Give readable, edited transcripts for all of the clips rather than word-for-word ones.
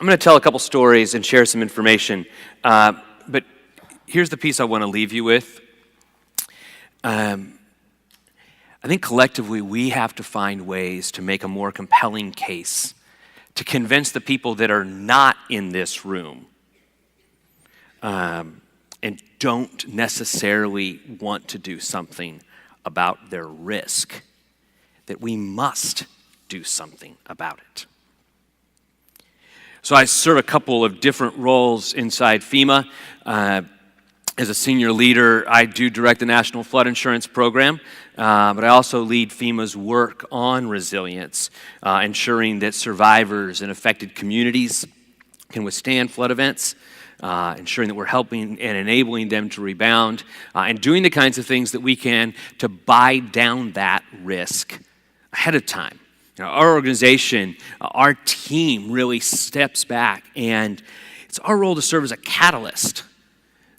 I'm going to tell a couple stories and share some information, but here's the piece I want to leave you with. I think collectively we have to find ways to make a more compelling case to convince the people that are not in this room and don't necessarily want to do something about their risk, that we must do something about it. So I serve a couple of different roles inside FEMA. As a senior leader, I do direct the National Flood Insurance Program, but I also lead FEMA's work on resilience, ensuring that survivors in affected communities can withstand flood events, ensuring that we're helping and enabling them to rebound, and doing the kinds of things that we can to buy down that risk ahead of time. Our organization, our team really steps back, and it's our role to serve as a catalyst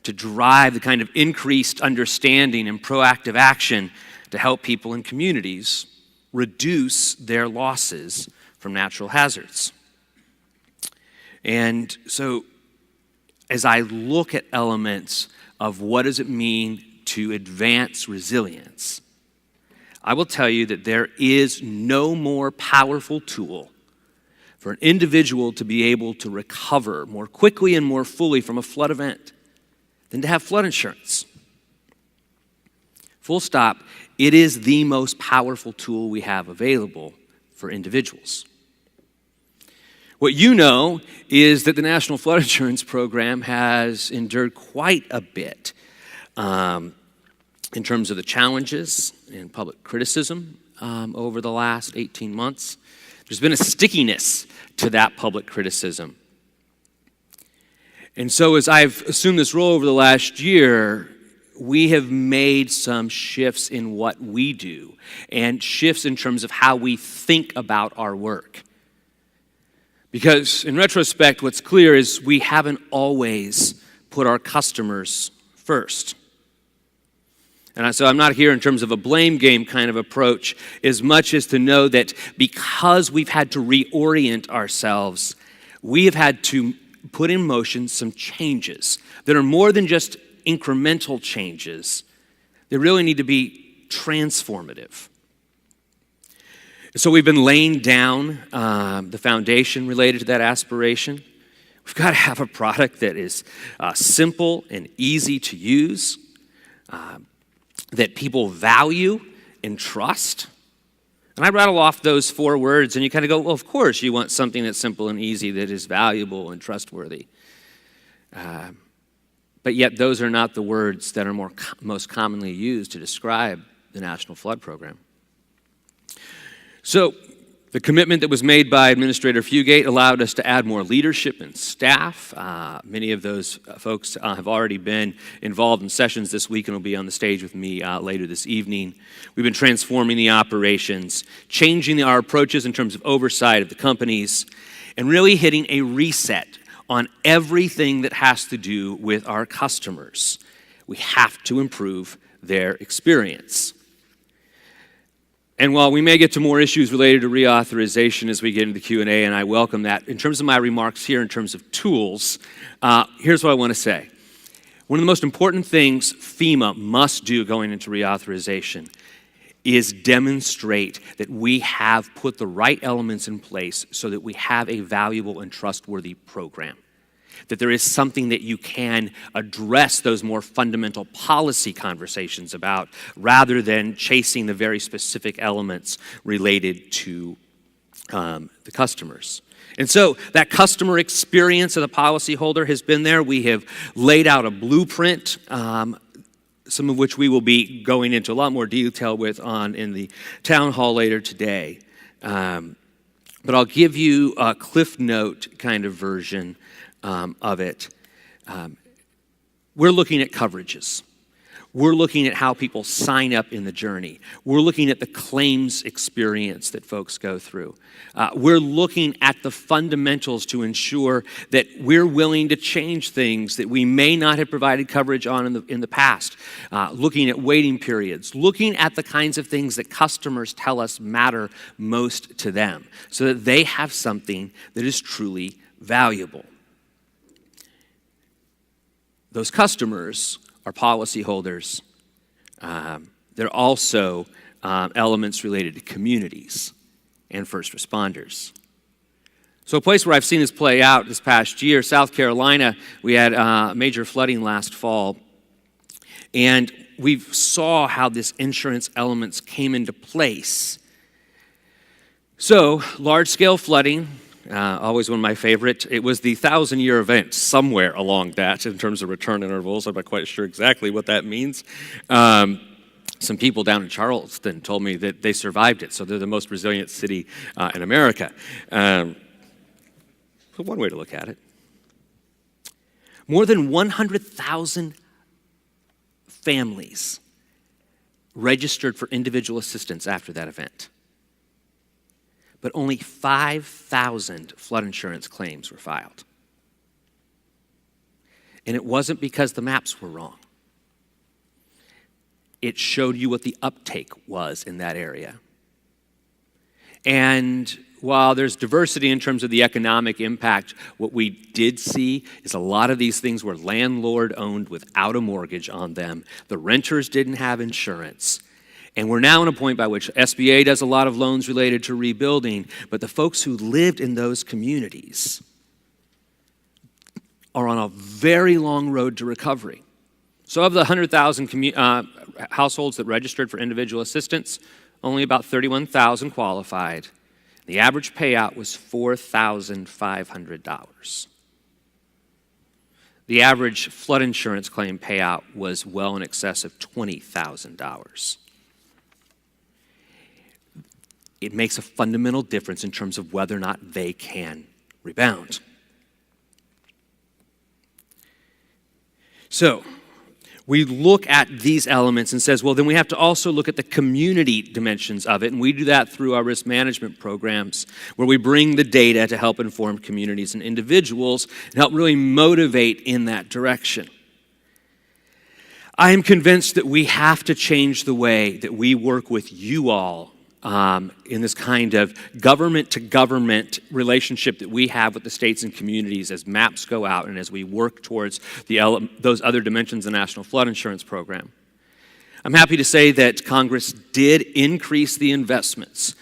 to drive the kind of increased understanding and proactive action to help people in communities reduce their losses from natural hazards. And so as I look at elements of what does it mean to advance resilience, I will tell you that there is no more powerful tool for an individual to be able to recover more quickly and more fully from a flood event than to have flood insurance. Full stop. It is the most powerful tool we have available for individuals. What you know is that the National Flood Insurance Program has endured quite a bit in terms of the challenges and public criticism over the last 18 months. There's been a stickiness to that public criticism. And so as I've assumed this role over the last year, we have made some shifts in what we do and shifts in terms of how we think about our work. Because in retrospect, what's clear is we haven't always put our customers first. And so I'm not here in terms of a blame game kind of approach as much as to know that because we've had to reorient ourselves, we have had to put in motion some changes that are more than just incremental changes. They really need to be transformative. So we've been laying down the foundation related to that aspiration. We've got to have a product that is simple and easy to use, that people value and trust. And I rattle off those 4 words, and you kind of go, well, of course you want something that's simple and easy, that is valuable and trustworthy. But yet those are not the words that are most commonly used to describe the National Flood Program. So the commitment that was made by Administrator Fugate allowed us to add more leadership and staff. Many of those folks have already been involved in sessions this week and will be on the stage with me later this evening. We've been transforming the operations, changing our approaches in terms of oversight of the companies, and really hitting a reset on everything that has to do with our customers. We have to improve their experience. And while we may get to more issues related to reauthorization as we get into the Q&A, and I welcome that, in terms of my remarks here, in terms of tools, here's what I want to say. One of the most important things FEMA must do going into reauthorization is demonstrate that we have put the right elements in place so that we have a valuable and trustworthy program. That there is something that you can address those more fundamental policy conversations about rather than chasing the very specific elements related to the customers. And so that customer experience of the policyholder has been there. We have laid out a blueprint, some of which we will be going into a lot more detail with in the town hall later today. But I'll give you a Cliff Note kind of version of it. We're looking at coverages. We're looking at how people sign up in the journey. We're looking at the claims experience that folks go through. We're looking at the fundamentals to ensure that we're willing to change things that we may not have provided coverage on in the past. Looking at waiting periods. Looking at the kinds of things that customers tell us matter most to them so that they have something that is truly valuable. Those customers are policyholders. They're also elements related to communities and first responders. So a place where I've seen this play out this past year, South Carolina, we had major flooding last fall, and we saw how this insurance elements came into place. So large-scale flooding, always one of my favorite. It was the 1,000-year event somewhere along that in terms of return intervals. I'm not quite sure exactly what that means. Some people down in Charleston told me that they survived it, so they're the most resilient city in America. So one way to look at it. More than 100,000 families registered for individual assistance after that event. But only 5,000 flood insurance claims were filed. And it wasn't because the maps were wrong. It showed you what the uptake was in that area. And while there's diversity in terms of the economic impact, what we did see is a lot of these things were landlord-owned without a mortgage on them. The renters didn't have insurance. And we're now at a point by which SBA does a lot of loans related to rebuilding, but the folks who lived in those communities are on a very long road to recovery. So of the 100,000 households that registered for individual assistance, only about 31,000 qualified. The average payout was $4,500. The average flood insurance claim payout was well in excess of $20,000. It makes a fundamental difference in terms of whether or not they can rebound. So, we look at these elements and says, well, then we have to also look at the community dimensions of it, and we do that through our risk management programs, where we bring the data to help inform communities and individuals and help really motivate in that direction. I am convinced that we have to change the way that we work with you all in this kind of government-to-government relationship that we have with the states and communities as maps go out and as we work towards those other dimensions of the National Flood Insurance Program. I'm happy to say that Congress did increase the investments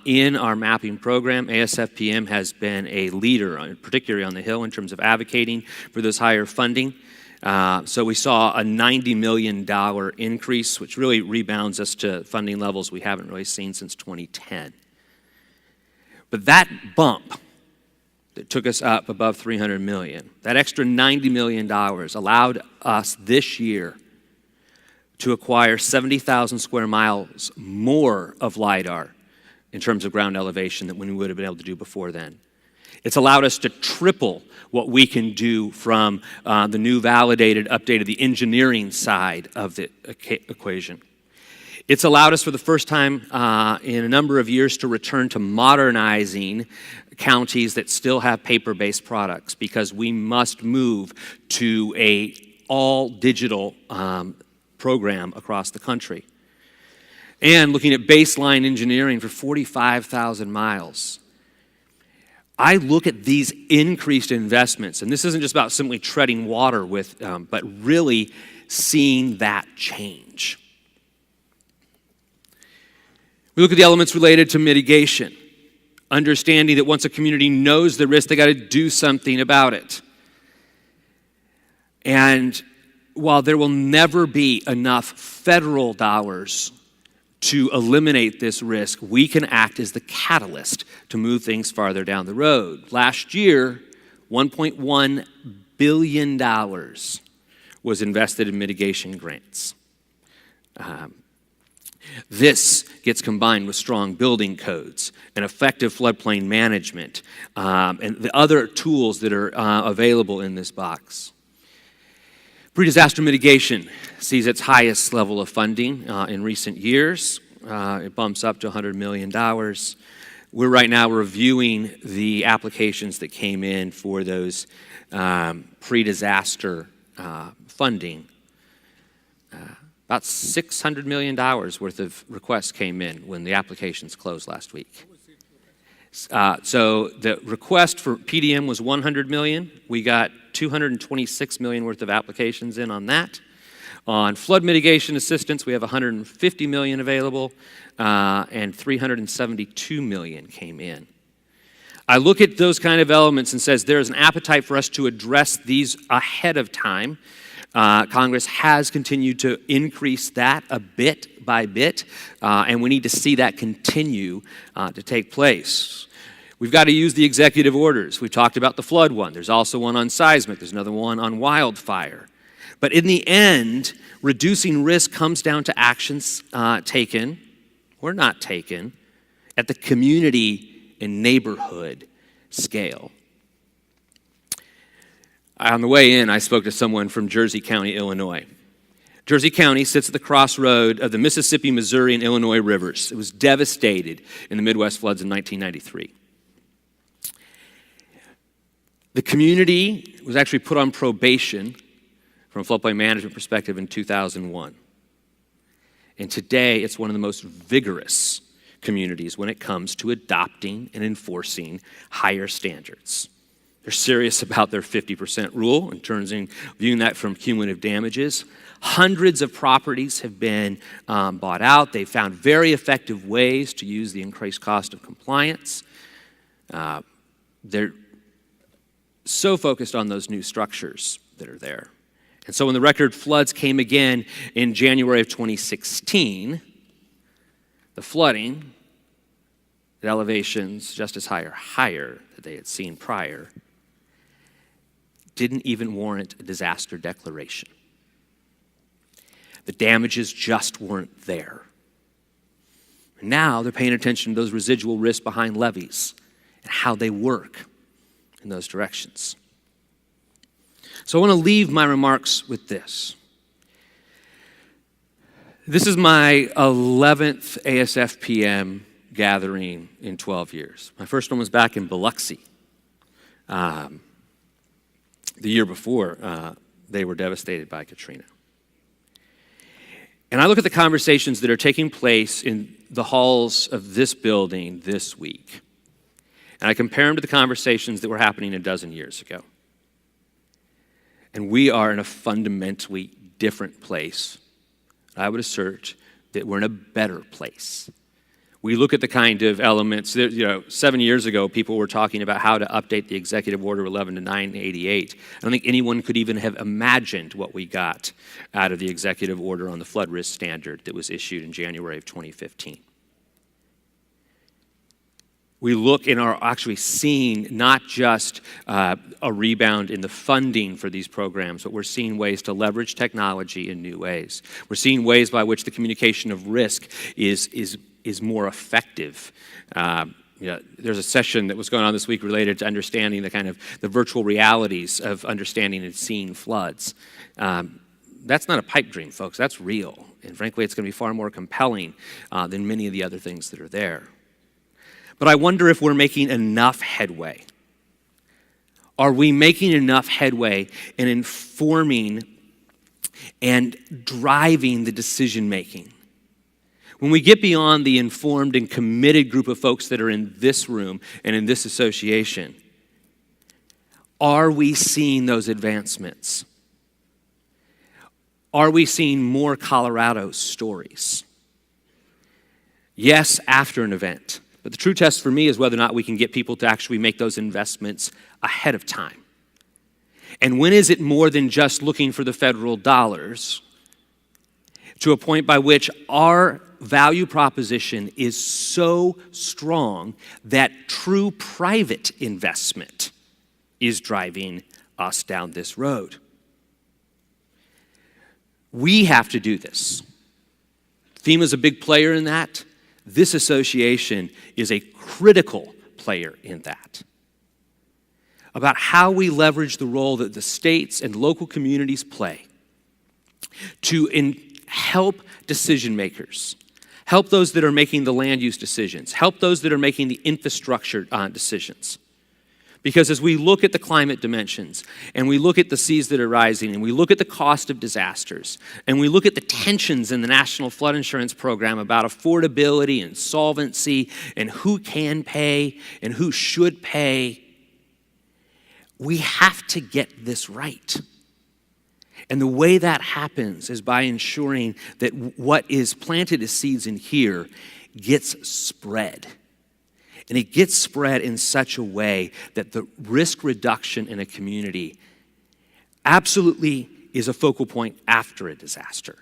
in our mapping program. ASFPM has been a leader, particularly on the Hill, in terms of advocating for this higher funding. So we saw a $90 million increase, which really rebounds us to funding levels we haven't really seen since 2010. But that bump that took us up above $300 million, that extra $90 million allowed us this year to acquire 70,000 square miles more of LIDAR in terms of ground elevation than we would have been able to do before then. It's allowed us to triple what we can do from the new validated, updated, the engineering side of the equation. It's allowed us for the first time in a number of years to return to modernizing counties that still have paper-based products, because we must move to a all-digital program across the country. And looking at baseline engineering for 45,000 miles. I look at these increased investments, and this isn't just about simply treading water with, but really seeing that change. We look at the elements related to mitigation, understanding that once a community knows the risk, they got to do something about it. And while there will never be enough federal dollars to eliminate this risk, we can act as the catalyst to move things farther down the road. Last year, $1.1 billion was invested in mitigation grants. This gets combined with strong building codes and effective floodplain management and the other tools that are available in this box. Pre-disaster mitigation sees its highest level of funding in recent years. It bumps up to $100 million. We're right now reviewing the applications that came in for those pre-disaster funding. About $600 million worth of requests came in when the applications closed last week. So the request for PDM was $100 million. We got $226 million worth of applications in on that. On flood mitigation assistance, we have $150 million available, and $372 million came in. I look at those kind of elements and says there's an appetite for us to address these ahead of time. Congress has continued to increase that a bit by bit, and we need to see that continue to take place. We've got to use the executive orders. We talked about the flood one. There's also one on seismic. There's another one on wildfire. But in the end, reducing risk comes down to actions taken or not taken at the community and neighborhood scale. On the way in, I spoke to someone from Jersey County, Illinois. Jersey County sits at the crossroad of the Mississippi, Missouri, and Illinois rivers. It was devastated in the Midwest floods in 1993. The community was actually put on probation from a floodplain management perspective in 2001. And today, it's one of the most vigorous communities when it comes to adopting and enforcing higher standards. They're serious about their 50% rule in terms of viewing that from cumulative damages. Hundreds of properties have been bought out. They've found very effective ways to use the increased cost of compliance. They're so focused on those new structures that are there. And so when the record floods came again in January of 2016, the flooding at elevations just as high or higher that they had seen prior didn't even warrant a disaster declaration. The damages just weren't there. And now they're paying attention to those residual risks behind levees and how they work in those directions. So I want to leave my remarks with this. This is my 11th ASFPM gathering in 12 years. My first one was back in Biloxi. The year before, they were devastated by Katrina. And I look at the conversations that are taking place in the halls of this building this week, and I compare them to the conversations that were happening a dozen years ago. And we are in a fundamentally different place. I would assert that we're in a better place. We look at the kind of elements that, 7 years ago, people were talking about how to update the Executive Order 11 to 988. I don't think anyone could even have imagined what we got out of the Executive Order on the flood risk standard that was issued in January of 2015. We look and are actually seeing not just a rebound in the funding for these programs, but we're seeing ways to leverage technology in new ways. We're seeing ways by which the communication of risk is more effective. There's a session that was going on this week related to understanding the virtual realities of understanding and seeing floods. That's not a pipe dream, folks. That's real. And frankly, it's going to be far more compelling than many of the other things that are there. But I wonder if we're making enough headway. Are we making enough headway in informing and driving the decision making? When we get beyond the informed and committed group of folks that are in this room and in this association, are we seeing those advancements? Are we seeing more Colorado stories? Yes, after an event. But the true test for me is whether or not we can get people to actually make those investments ahead of time. And when is it more than just looking for the federal dollars to a point by which our value proposition is so strong that true private investment is driving us down this road? We have to do this. FEMA's a big player in that. This association is a critical player in that. About how we leverage the role that the states and local communities play to help decision makers, help those that are making the land use decisions, help those that are making the infrastructure decisions, Because as we look at the climate dimensions, and we look at the seas that are rising, and we look at the cost of disasters, and we look at the tensions in the National Flood Insurance Program about affordability and solvency, and who can pay and who should pay, we have to get this right. And the way that happens is by ensuring that what is planted as seeds in here gets spread. And it gets spread in such a way that the risk reduction in a community absolutely is a focal point after a disaster.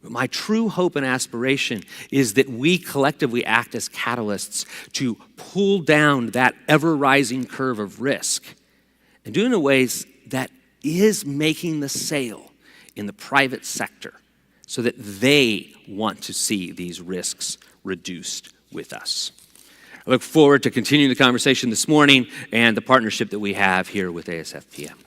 But my true hope and aspiration is that we collectively act as catalysts to pull down that ever-rising curve of risk and do it in ways that is making the sale in the private sector so that they want to see these risks reduced with us. I look forward to continuing the conversation this morning and the partnership that we have here with ASFPM.